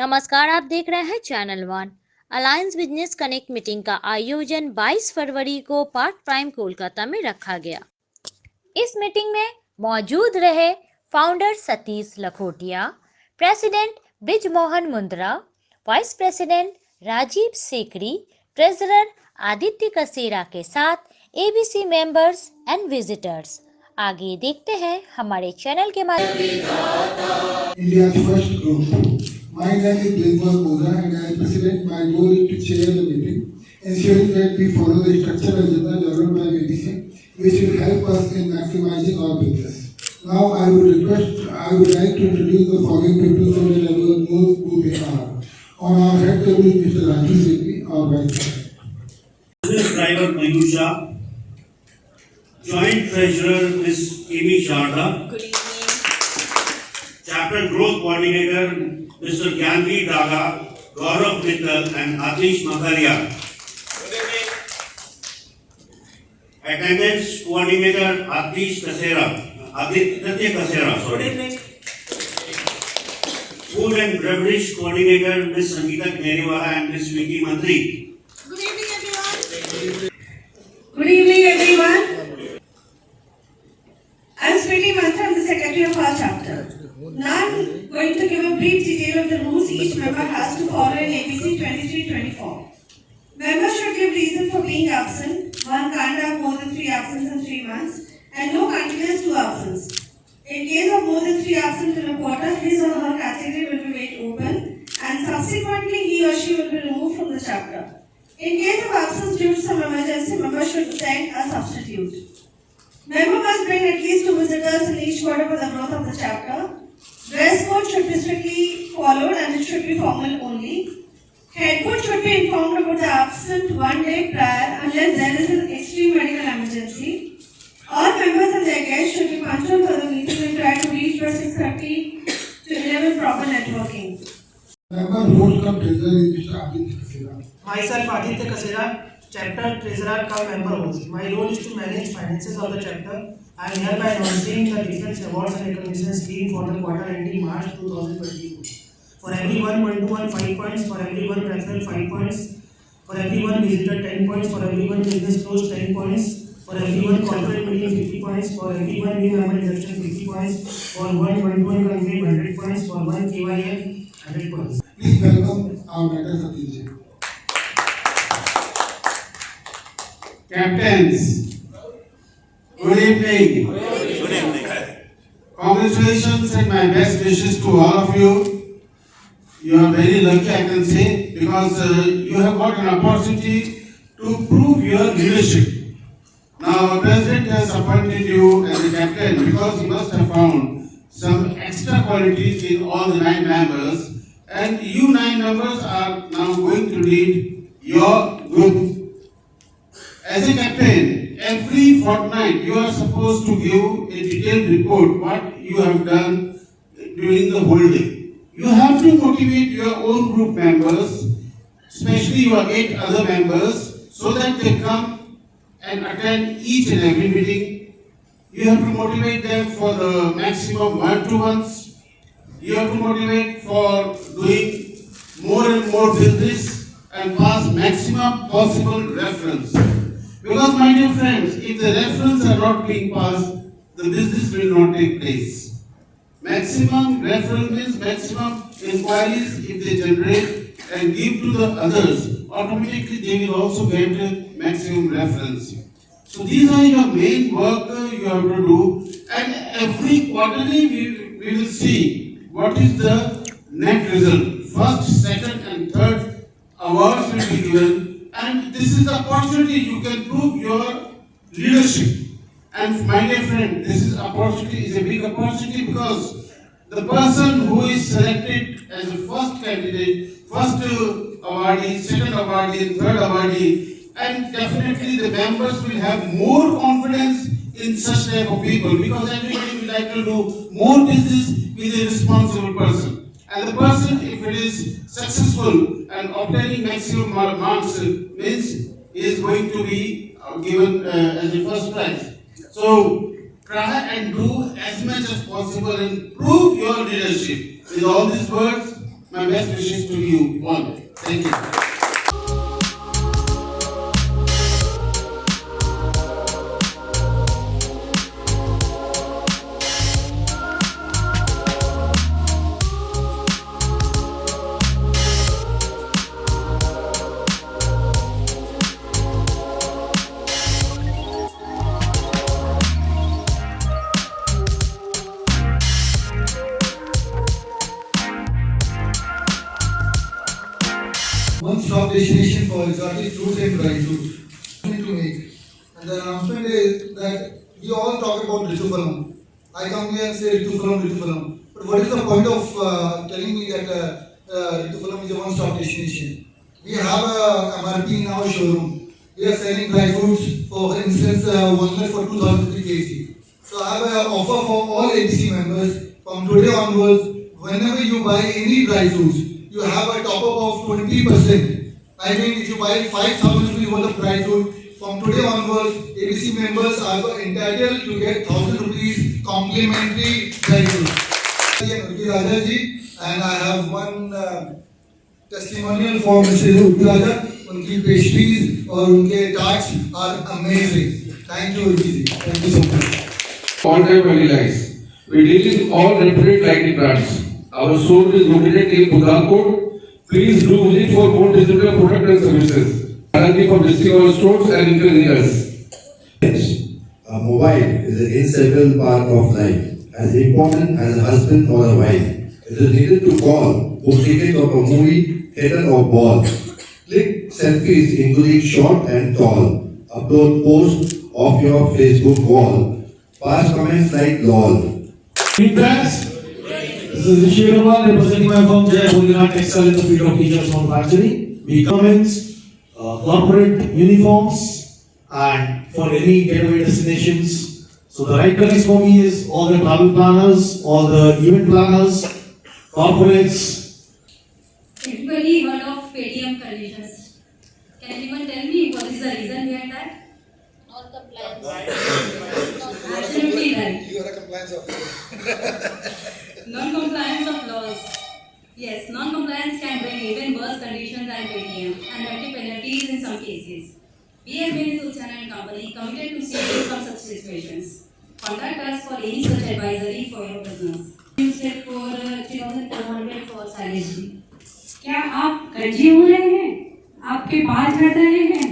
नमस्कार, आप देख रहे हैं channel one. Alliance business connect meeting का आयोजन 22 फरवरी को पार्क प्राइम कोलकाता में रखा गया। इस मीटिंग में मौजूद रहे founder Satish Lakhotia, president Brijmohan Mundra, vice president Rajiv Sekri, treasurer Aditya Kasera के साथ एबीसी मेंबर्स एंड विजिटर्स। आगे देखते हैं हमारे चैनल के माध्यम India's first group. My name is Bridgman Mudha and I am President. My role is to chair the meeting, ensuring that we follow the structured agenda developed by VDC, which will help us in maximizing our business. Now I would like to introduce the following people so that everyone knows who they are. On our head table is Mr. Rajiv Sethi, our Vice President. Business driver Mayusha, Joint Treasurer Ms. Amy Sharda. Good evening. Chapter Growth Coordinator Mr. Gyanvi Daga, Gaurav Mittal and Atish Makaria. Attendance Coordinator Aditya Kasera. Food and Beverage Coordinator Ms. Sangeeta Kneriwala and Ms. Vicky Mantri. Good evening, everyone. Good evening, everyone. I'm Sweetie Mantra, I'm the secretary of our chapter. Now I'm going to give a brief detail of the rules each member has to follow in ABC 23-24. Members should give reason for being absent. One can't have more than 3 absences in 3 months and no continuous 2 absences. In case of more than 3 absent in a quarter, his or her category will be made open and subsequently he or she will be removed from the chapter. In case of absence due to some emergency, members should send a substitute. Member must bring at least 2 visitors in each quarter for the growth of the chapter. Dress code should be strictly followed and it should be formal only. Head coach should be informed about the absent 1 day prior unless there is an extreme medical emergency. All members and their guests should be punctual for the meeting and try to reach by 6:30 to 11 proper networking. Member host cum treasurer is Mr. Aditya Kasera. Myself, Aditya Kasera, chapter treasurer cum member host. My role is to manage finances of the chapter. I am hereby announcing the different awards and recognition scheme for the quarter ending March 2022. For everyone, 1-to-1 5 points. For everyone, referral 5 points. For everyone, visitor 10 points. For everyone, business close 10 points. For everyone, corporate meeting 50 points. For everyone, new member induction 50 points. For one, 1-to-1 conclave 100 points. For one, KYM 100 points. Please welcome our Matter Satish. Captains, good evening. Good evening. Congratulations and my best wishes to all of you. You are very lucky, I can say, because you have got an opportunity to prove your leadership. Now, President has appointed you as a captain because he must have found some extra qualities in all the 9 members, and you 9 members are now going to lead your group. As a captain, every fortnight you are supposed to give a detailed report what you have done during the whole day. You have to motivate your own group members, especially your 8 other members, so that they come and attend each and every meeting. You have to motivate them for the maximum 1-to-1s. You have to motivate for doing more and more business and pass maximum possible reference. Because my dear friends, if the reference are not being passed, the business will not take place. Maximum reference means maximum inquiries if they generate and give to the others, automatically they will also get maximum reference. So these are your main work you have to do, and every quarterly we will see what is the net result. First, second and third awards will be given. And this is the opportunity you can prove your leadership. And my dear friend, this is a big opportunity because the person who is selected as the first candidate, first awardee, second awardee, and third awardee, and definitely the members will have more confidence in such type of people because everybody will like to do more business with a responsible person. And the person, if it is successful and obtaining maximum marks, means is going to be given as a first prize. So try and do as much as possible and prove your leadership. With all these words, My best wishes to you all. Thank you. One-stop destination for exotic fruits and dry fruits. To make. And the announcement is that we all talk about Ritufalam. I come here and say Ritufalam, Ritufalam. But what is the point of telling me that Ritufalam is a one-stop destination? We have a MRP in our showroom. We are selling dry fruits, for instance, walnut for 2,000 kg. So I have an offer for all ABC members. From today onwards, whenever you buy any dry fruits, you have a top up of 20%. I mean, if you buy 5,000 rupees worth of dry fruit, from today onwards, ABC members are entitled to get 1,000 rupees complimentary dry fruit. I am Urvi Raja ji, and I have one testimonial for Mrs. Urvi Raja. उनकी pastries और उनके tarts are amazing. Thank you, Urvi ji. Thank you so much. All-time value lines. We deal with all reputed lighting brands. Our store is located in Budalkot. Please do visit for more digital product and services. Thank you for visiting our stores and encouraging us. A mobile is an inseparable part of life, as important as a husband or a wife. It is needed to call, book tickets of a movie, theatre or ball. Click selfies including short and tall. Upload posts of your Facebook wall. Pass comments like lol. Feedbacks? This is Rishi Agarwal representing my firm Jai Bholenath Textile in the field of teachers manufacturing. We comments, corporate uniforms, and for any getaway destinations. So the right colleagues for me is all the travel planners, all the event planners, corporates. Everybody heard of Paytm conditions. Can anyone tell me what is the reason behind that? Absolutely right. You are a compliance officer. Non-compliance of laws. Yes, non-compliance can bring even worse conditions than Paytm and hefty penalties in some cases. We as Benny Sultan and Company committed to save you from such situations. Contact us for any such advisory for your business. Use it for 3,400 for salary. क्या आप गंजे हो रहे हैं, आपके बाल झड़ रहे हैं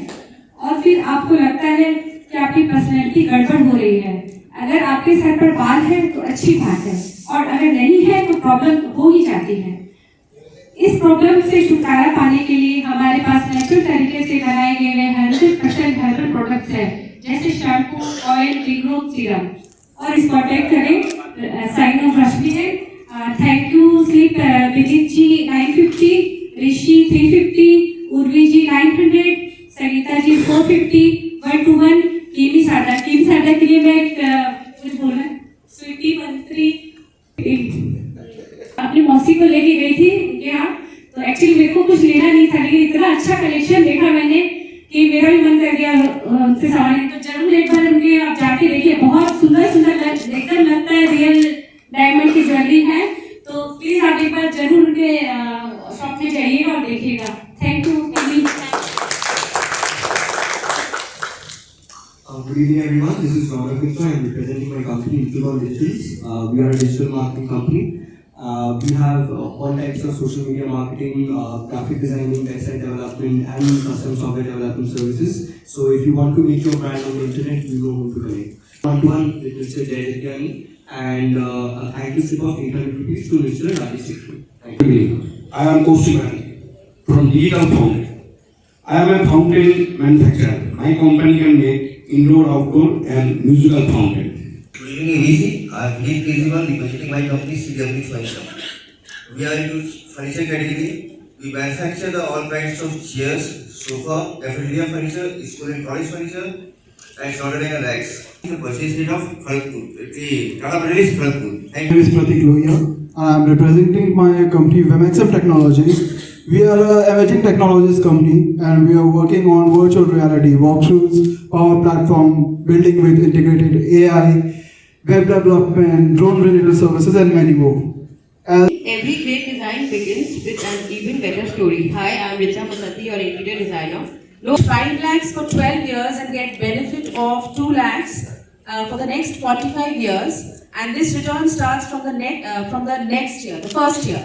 और फिर आपको लगता है कि आपकी पर्सनैलिटी गड़बड़ हो रही है? अगर आपके सर पर बाल है तो अच्छी बात है, और अगर नहीं है तो प्रॉब्लम हो ही जाती है। इस प्रॉब्लम से छुटकारा पाने के लिए हमारे पास नेचुरल तरीके से बनाए गए 100% हर्बल प्रोडक्ट्स हैं, जैसे शैम्पू, ऑयल, रिग्रोथ सीरम, और इसको अटैक करें। साइन ऑफ रश्मि है। Thank you sleep Vijit ji 950, Rishi 350, Urvi ji 900, Sangeeta ji 450, 1 to 1, कीमी सादा के लिए मैं कुछ बोलना स्वीटी 13 अपनी मौसी को लेके गई थी उनके यहाँ। तो एक्चुअली मेरे को कुछ लेना नहीं था, लेकिन इतना अच्छा कलेक्शन देखा मैंने कि मेरा भी मन कर गया उनसे सामान। तो जरूर एक बार उनके आप जाके देखिए, बहुत सुंदर सुंदर एकदम लगता है रियल डायमंड की ज्वेलरी है। तो प्लीज आप एक बार जरूर उनके शॉप में जाइएगा और देखिएगा। Thank you. Good evening everyone, this is Gaurav Mishra. I am representing my company Intugon Digitals. We are a digital marketing company. We have all types of social media marketing, graphic designing, website development and custom software development services. So if you want to make your brand on the internet, you know who to connect. One-to-one with Mr. Jay Jagani, and a thank you slip of 800 rupees to Mr. Rajesh Sikri. Thank you. I am Kaushik from Digital Fountain. I am a fountain manufacturer. My company can make indoor, outdoor and musical fountain. Good evening, ABC. I am Dilip Kejriwal, representing my company CW Furniture. We are into furniture category. We manufacture the all kinds of chairs, sofa, cafeteria furniture, school and college furniture, and shoulder and racks. The purchase rate of Kharagpur. The Tata Brand is Kharagpur. My name is Pratik Lohia. I am representing my company VMXF Technologies. We are an emerging technologies company, and we are working on virtual reality walkthroughs, power platform, building with integrated AI, web development, drone related services, and many more. Every great design begins with an even better story. Hi, I'm Richa Masati, your interior designer. Loan 5 lakhs for 12 years and get benefit of 2 lakhs for the next 45 years. And this return starts from the next year, the first year.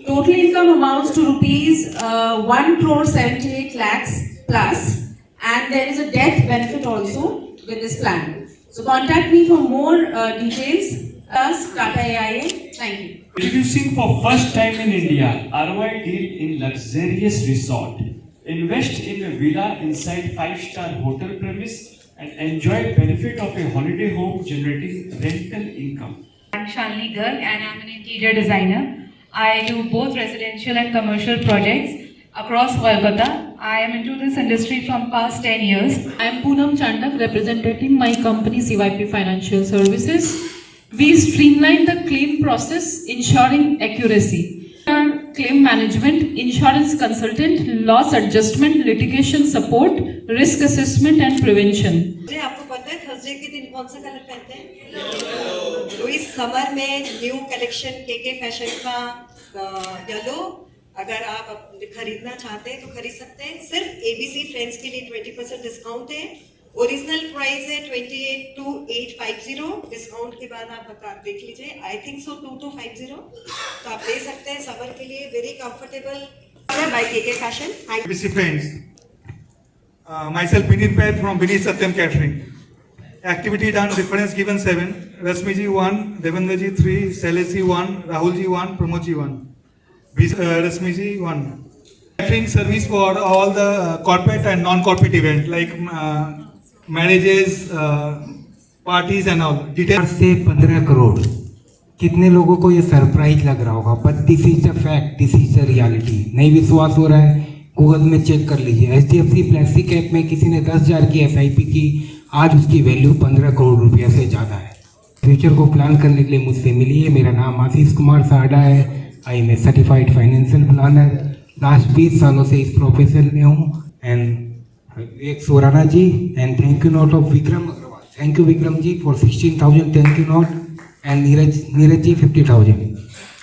Total income amounts to rupees 1 crore 78 lakhs plus, and there is a death benefit also with this plan. So contact me for more details. Tata AIA. Thank you. Introducing for first time in India, ROI deal in luxurious resort. Invest in a villa inside 5-star hotel premise and enjoy benefit of a holiday home generating rental income. I'm Shalini Garg and I'm an interior designer. I do both residential and commercial projects across Kolkata. I am into this industry from past 10 years. I am Poonam Chandak, representing my company CYP Financial Services. We streamline the claim process, ensuring accuracy. Claim management, insurance consultant, loss adjustment, litigation support, risk assessment and prevention. आपको पता है Thursday के दिन कौन सा colour पहनते हैं? तो इस समर में न्यू कलेक्शन के फैशन का येलो, अगर आप खरीदना चाहते हैं तो खरीद सकते हैं। सिर्फ ABC फ्रेंड्स के लिए 20% डिस्काउंट है। ओरिजिनल प्राइस है 28,850। डिस्काउंट के बाद आप बता देख लीजिए। आई थिंक सो 2250, तो आप ले सकते हैं समर के लिए। वेरी कंफर्टेबल बाय KK फैशन। ABC friends, myself Vineet Paid from Vineet Satyam Catering. Activity done, reference given 7, Rasmi ji 1, Devendra ji 3, Shailesh ji 1, Rahul ji 1, Pramod ji 1, Rasmi ji 1. Catering service for all the corporate and non-corporate events like marriages, parties and all. Details से 15 करोड़ कितने लोगों को ये surprise लग रहा होगा, but this is the fact, this is the reality. नहीं विश्वास हो रहा है, गूगल में चेक कर लीजिए। HDFC फ्लेक्सी कैप में किसी ने 10,000 की SIP की, आज उसकी वैल्यू 15 करोड़ रुपया से ज़्यादा है। फ्यूचर को प्लान करने के लिए मुझसे मिलिए। मेरा नाम आशीष कुमार साडा है। I am a certified financial planner. Last 20 सालों से इस प्रोफेशन में हूँ। एंड एक Sorana ji and thank you note of Vikram Agrawal. Thank you Vikram ji for 16,000 thank you note and Neeraj ji 50,000।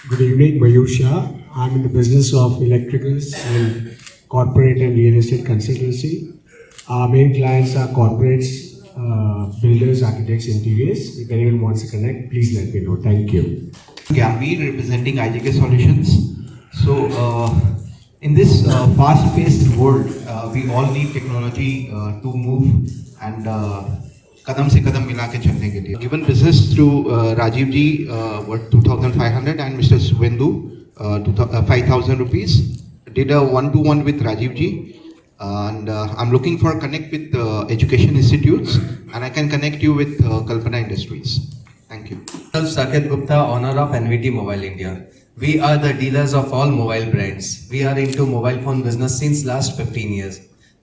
Good evening, Mayur Shah. I'm in the business of electricals and corporate and real estate consultancy. Our main clients are corporates, builders, architects, interiors. If anyone wants to connect, please let me know. Thank you. Gambhir representing IGK Solutions. So, in this fast-paced world, we all need technology to move and kadam se kadam mila ke chalne ke liye. Given business through Rajiv ji worth 2,500 and Mr. Swendu 5,000 rupees. Did a one-to-one with Rajiv ji. And I'm looking for connect with education institutes, and I can connect you with Kalpana Industries. Thank you. Saket Gupta, owner of NVT Mobile India. We are the dealers of all mobile brands. We are into mobile phone business since last 15 years.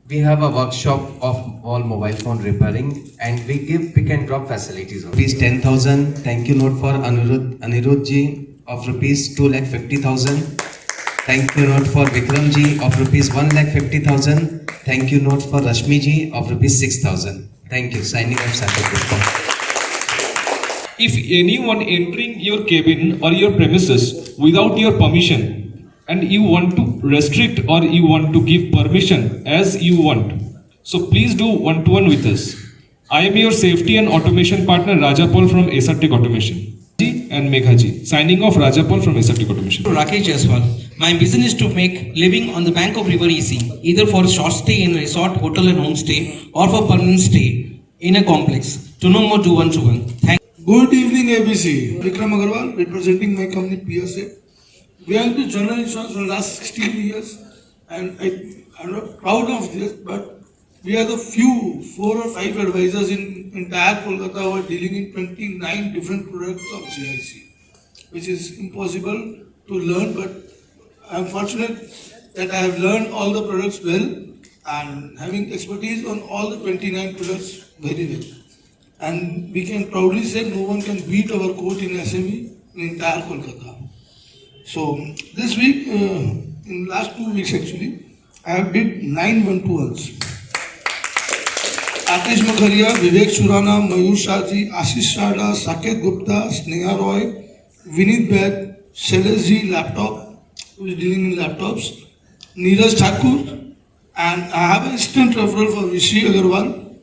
We have a workshop of all mobile phone repairing, and we give pick and drop facilities. Rupees 10,000. Thank you note for Anirudh ji of rupees 2,50,000. Thank you note for Vikram ji of rupees 1,50,000. Thank you note for Rashmi ji of rupees 6,000. Thank you. Signing off, Saket Gupta. If anyone entering your cabin or your premises without your permission and you want to restrict or you want to give permission as you want, so please do one-to-one with us. I am your safety and automation partner Rajapal from SRTech Automation. And Megha ji. Signing off, Rajapal from SRTech Automation. Rakesh Jaiswal. My vision is to make living on the bank of river easy, either for short stay in a resort, hotel and homestay, or for permanent stay in a complex. To know more, do one-to-one. Thank you. Good evening, ABC. Vikram Agarwal, representing my company PSA. We are into general insurance for the last 16 years, and I'm not proud of this, but we are the few 4 or 5 advisors in entire Kolkata who are dealing in 29 different products of GIC, which is impossible to learn, but I'm fortunate that I have learned all the products well and having expertise on all the 29 products very well. And we can proudly say no one can beat our coach in SME in entire Kolkata. So this week, in last 2 weeks actually, I have did 9 one-to-ones. Aatish Makharia, Vivek Surana, Mayur Shah ji, Ashish Sada, Saket Gupta, Sneha Roy, Vineet Bed, Shailesh laptop, who is dealing in laptops, Neeraj Thakur, and I have an instant referral for Rishi Agarwal.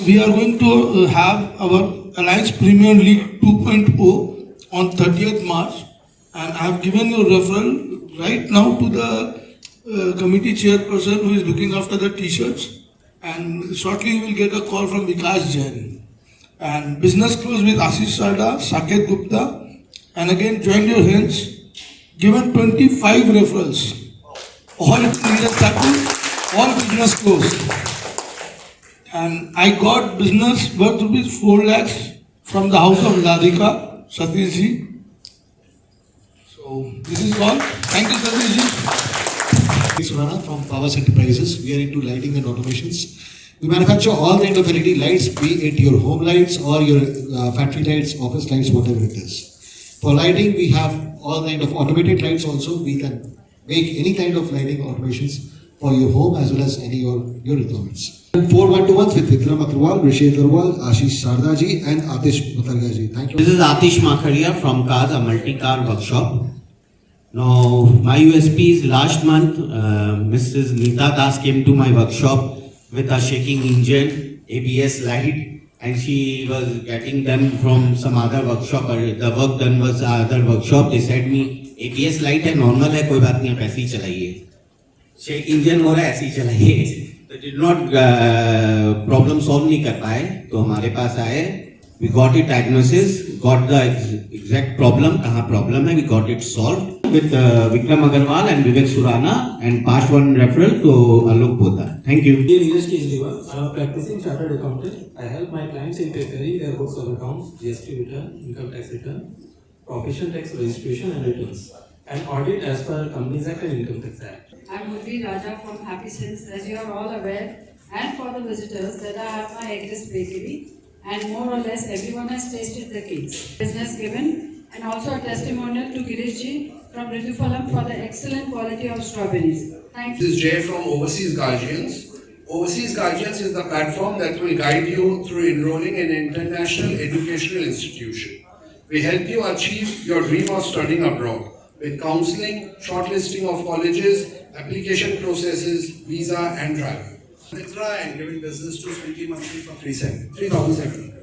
We are going to have our Alliance Premier League 2.0 on 30th March, and I have given your referral right now to the committee chairperson who is looking after the t-shirts, and shortly you will get a call from Vikas Jain. And business close with Ashish Sarda, Saket Gupta, and again join your hands, given 25 referrals, all Neeraj Thakur, all business closed. And I got business worth rupees 4 lakhs from the house of Radhika, Satish ji. So this is all. Thank you, Satish ji. Surana from Powers Enterprises. We are into lighting and automations. We manufacture all kind of LED lights, be it your home lights or your factory lights, office lights, whatever it is. For lighting, we have all kind of automated lights also. We can make any kind of lighting automations for your home as well as any your requirements. 4 1-to-1s with Vikram Agarwal, Rishi Agarwal, Ashish Sarda ji and Atish Matarga ji. Thank you. This is Atish Makharia from Cars, a multi-car workshop. Now, my USP is last month, Mrs. Neeta Das came to my workshop with a shaking engine, ABS light, and she was getting them from some other workshop. The work done was other workshop. They said me, ABS light है normal है, कोई बात नहीं आप ऐसे ही चलाइए. Shake engine हो रहा है ऐसे ही चलाइए. They did not problem solve नहीं कर पाए, तो हमारे पास आए. We got it diagnosis, got the exact problem, कहाँ problem है, we got it solved with Vikram Agarwal and Vivek Surana and passed one referral to Alok Bhota. Thank you. Neeraj Kejriwal. I am a practicing chartered accountant. I help my clients in preparing their books of accounts, GST return, income tax return, professional tax registration and returns, and audit as per Companies Act and Income Tax Act. I am Murli Raja from Happy Sense. As you are all aware, and for the visitors, that I have my Agris bakery, and more or less everyone has tasted the cakes. Business given, and also a testimonial to Girish ji from Rithufalam for the excellent quality of strawberries. Thank you. This is Jay from Overseas Guardians. Overseas Guardians is the platform that will guide you through enrolling in an international educational institution. We help you achieve your dream of studying abroad with counseling, shortlisting of colleges, application processes, visa and travel. Mitra and giving business to Swiggy monthly for 3,000.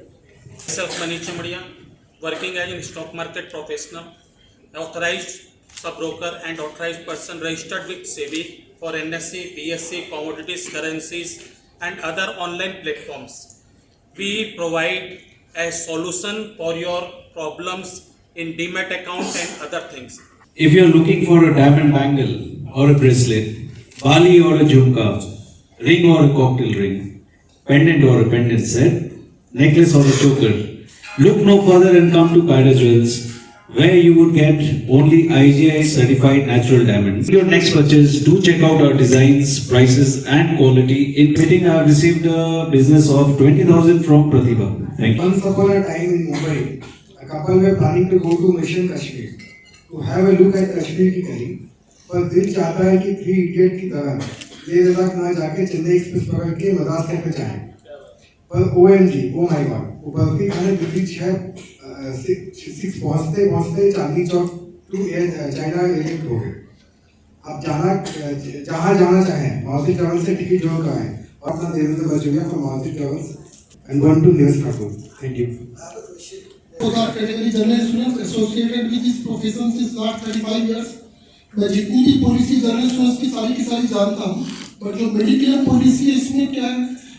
Myself Manish Chamadia, working as a stock market professional, authorized sub-broker and authorized person registered with SEBI for NSE, BSE, commodities, currencies and other online platforms. We provide a solution for your problems in Demat account and other things. If you are looking for a diamond bangle or a bracelet, bali or a jhumka, ring or a cocktail ring, pendant or a pendant set, necklace or a choker, look no further and come to Kaida Jewels, where you would get only IGI certified natural diamonds. Your next purchase, do check out our designs, prices and quality. In fitting, I have received a business of 20,000 from Pratibha. Thank you. Once upon a time in Mumbai, a couple were planning to go to Mission Kashmir to have a look at Kashmir की करी, पर दिल चाहता है कि 3 Idiot की तरह ये लद्दाख ना जाके चेन्नई एक्सप्रेस पकड़ के मद्रास तक जाएं। पर OMG, oh my God, वो बर्फी खाने दिल्ली 6 पहुँचते Chandni Chowk to China airport हो गए। आप जहाँ जाना चाहें, मारुति ट्रैवल्स से टिकट जो कराएं और अपना Devendra बचोलिया from Maruti Travels and one to Neeraj Thakur. Thank you. For the category general insurance associated with this profession since last 35 years, मैं जितनी भी पॉलिसी जनरल इंश्योरेंस की सारी जानता हूँ, बट जो मेडिक्लेम पॉलिसी है इसमें क्या है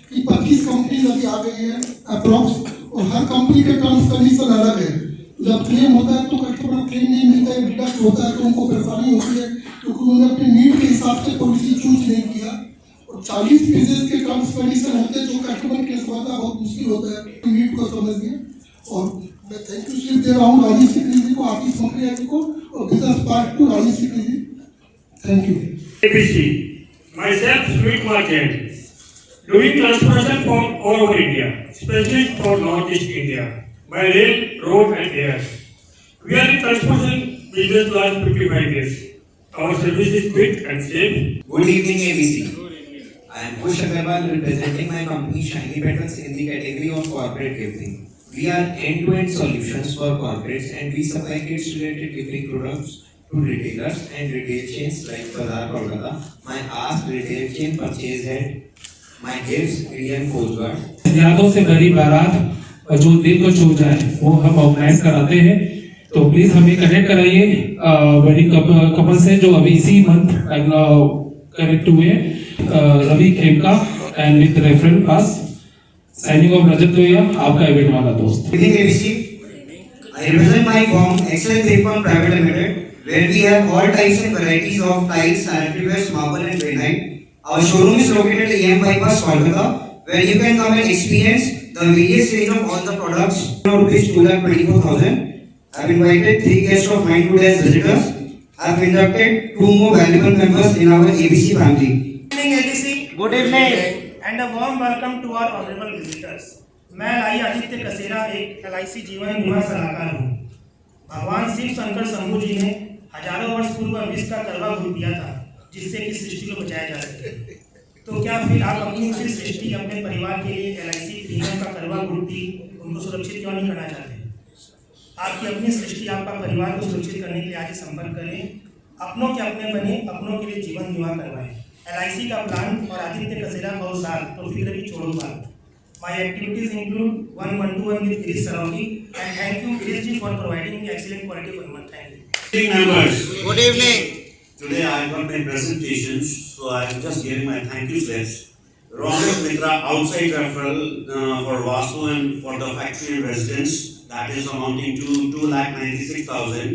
कि 25 कंपनी अभी आ गई है अप्रॉक्स, और हर कंपनी के टर्म्स कंडीशन अलग है. जब क्लेम होता है तो कस्टमर क्लेम नहीं मिलता है, डिडक्ट होता है तो उनको परेशानी होती है क्योंकि उन्होंने अपने नीड के हिसाब से पॉलिसी चूज नहीं किया, और 40 पेजेस के टर्म्स कंडीशन होते हैं जो कस्टमर के लिए बहुत मुश्किल होता है नीड को समझने. और मैं थैंक यू सिर्फ दे रहा हूँ राजीव सिकरी जी को, आतिश मकरिया जी को और business partner Rajiv Sikri ji. Thank you. ABC, myself Sweet Market, doing transportation from all over India, especially for Northeast India, by rail, road and air. We are in transportation business last 55 years. Our service is quick and safe. Good evening ABC. I am Kush Agarwal representing my company Shiny Petals in the category of corporate gifting. We are end-to-end solutions for corporates and we supply kits related different products to retailers and retail chains like Bazaar Kolkata. My Ask Retail Chain Purchase Head, my Gives Indian Coast Guard. यादों से भरी बारात जो दिल को छू जाए वो हम ऑर्गेनाइज कराते हैं, तो प्लीज हमें कनेक्ट कराइए वेडिंग कपल से जो अभी इसी मंथ कनेक्ट हुए Ravi Khemka and with reference pass. Signing off Rajat भैया, आपका इवेंट वाला दोस्त। I represent my firm Excel Paper Private Limited, where we have all types and varieties of tiles, sanitary wares, marble and granite. Our showroom is located at EM Bypass, Kolkata, where you can come and experience the various range of all the products. Rupees 2,24,000. I have invited 3 guests of mine today as visitors. I have inducted 2 more valuable members in our ABC family. Good evening, ABC. Good evening. And a warm welcome to our honorable visitors. मैं लाई आदित्य कसेरा एक LIC जीवन बीमा सलाहकार हूँ। भगवान शिव शंकर शंभू जी ने हजारों वर्ष पूर्व विष का करवा घूट दिया था जिससे कि सृष्टि को बचाया जा सके। तो क्या फिर आप अपनी उसी सृष्टि अपने परिवार के लिए LIC प्रीमियम का करवा घूट दी उनको सुरक्षित क्यों नहीं करना चाहते? आपकी अपनी सृष्टि आपका परिवार को सुरक्षित करने के लिए आज संपर्क करें। अपनों के अपने बने, अपनों के लिए जीवन बीमा करवाएं। LIC का प्लान और आदित्य कसेरा बहुत साल तो फिक्र की छोड़ो बात। My activities include 1-1-2-1 with Girish Sarawgi and thank you Girish ji for providing me excellent quality of month. Thank you. Good evening members. Good evening. Today I have got my presentations, so I am just giving my thank you slips. Ronak Mitra outside referral for Vastu and for the factory and residence, that is amounting to 2,96,000.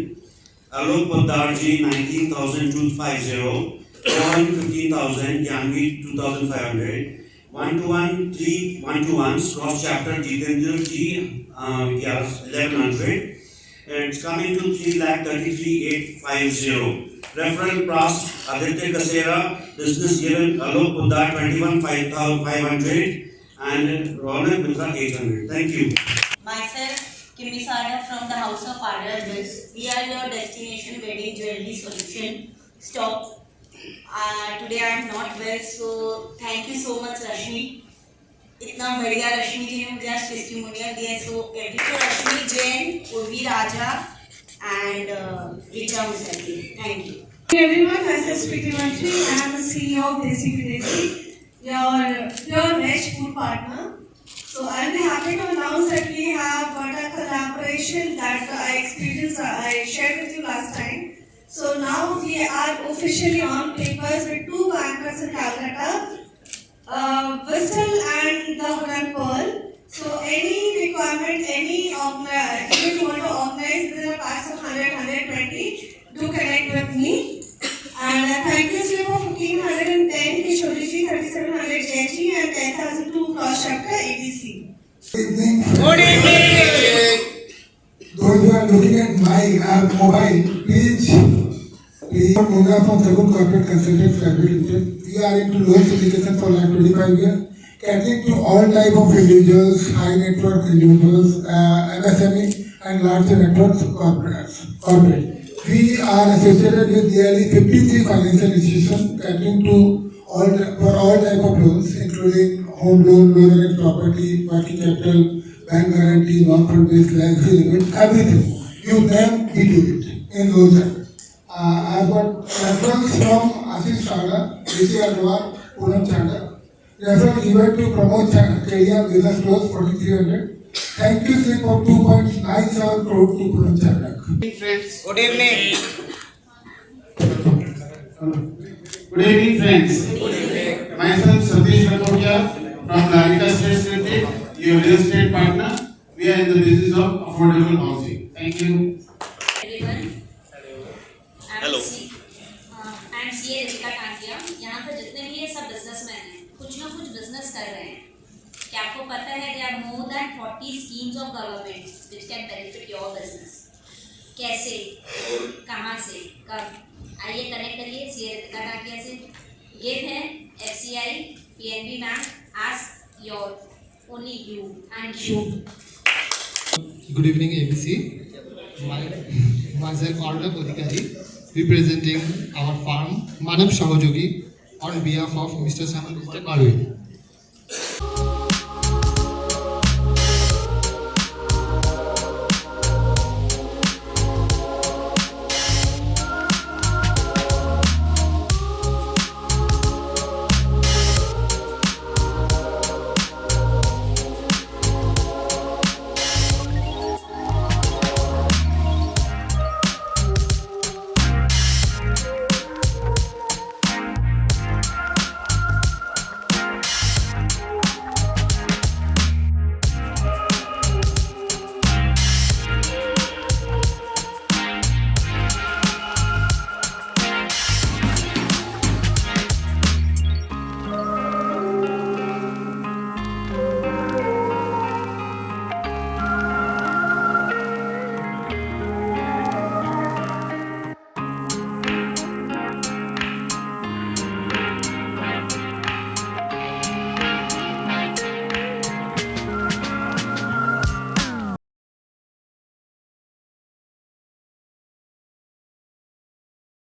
Alok Poddarji 19,250. 15,000. Jhanvi 2,500. 1-to-1, 3 1-to-1s, cross chapter Jitendra Ji, yes, 1,100. It's coming to 3,33,850. Referral Pras, Aditya Kasera, business given, Alok Poddar 21,500 and Ronak Mitra 800. Thank you. Myself, Kimi Sada from the House of Ardor Mills. We are your destination wedding jewelry solution stop. Today I am not well, so thank you so much Rashmi. इतना बढ़िया रश्मि जी ने मुझे आज testimonial दिया, so credit to Rashmi Jain, Urvi Raja and Richa Musalli. Thank you. Everyone, myself Preeti Mantri. I am the CEO of Desi Videsi, your pure veg food partner. So I am happy to announce that we have got a collaboration that I experienced, I shared with you last time. So now we are officially on papers with 2 bankers in Calcutta, Bristol and the Hogan Pearl. So any requirement, any if you want to organize within a pass of 100-120, do connect with me. And thank you slip of 1,510 Kishori ji, 3,700 Jaiji and 10,002 cross chapter ABC. Good evening. Those who are looking at my mobile, please Munga from Sagun Corporate Consultants Private Limited. We are into loan syndication for like 25 years, catering to all type of individuals, high net worth individuals, MSME and large networks corporate. We are associated with nearly 53 financial institutions, catering to for all type of loans, including home loan, loan against property, working capital, bank guarantee, non-fund based liability limit, everything. You name, we do it in those areas. I've got reference from Ashish Sada, Rishi Agarwal, Poonam Chanda. Referral given to Pramod Kedia, Business Close 4,300. Thank you slip of 2.97 crore to Poonam Chanda. Friends, good evening. Good evening friends. Myself Satish Rakotia from Lalita States Limited, your real estate partner. We are in the business of affordable housing. Thank you. Hello, I am CA Ritika Tankiya. यहाँ पे जितने भी ये सब businessman हैं, कुछ ना कुछ बिजनेस कर रहे हैं. क्या आपको पता है there are more than 40 schemes of government which can benefit your business. कैसे, कहाँ से, कब? आइए कनेक्ट करिए सीए रितिका टांकिया से. गिव है FCI, PNB bank. Ask your only you and you. Good evening ABC. Myself Arnav Adhikari, representing our firm Manav Sahojogi on behalf of Mr. Samal Mr. Karwi.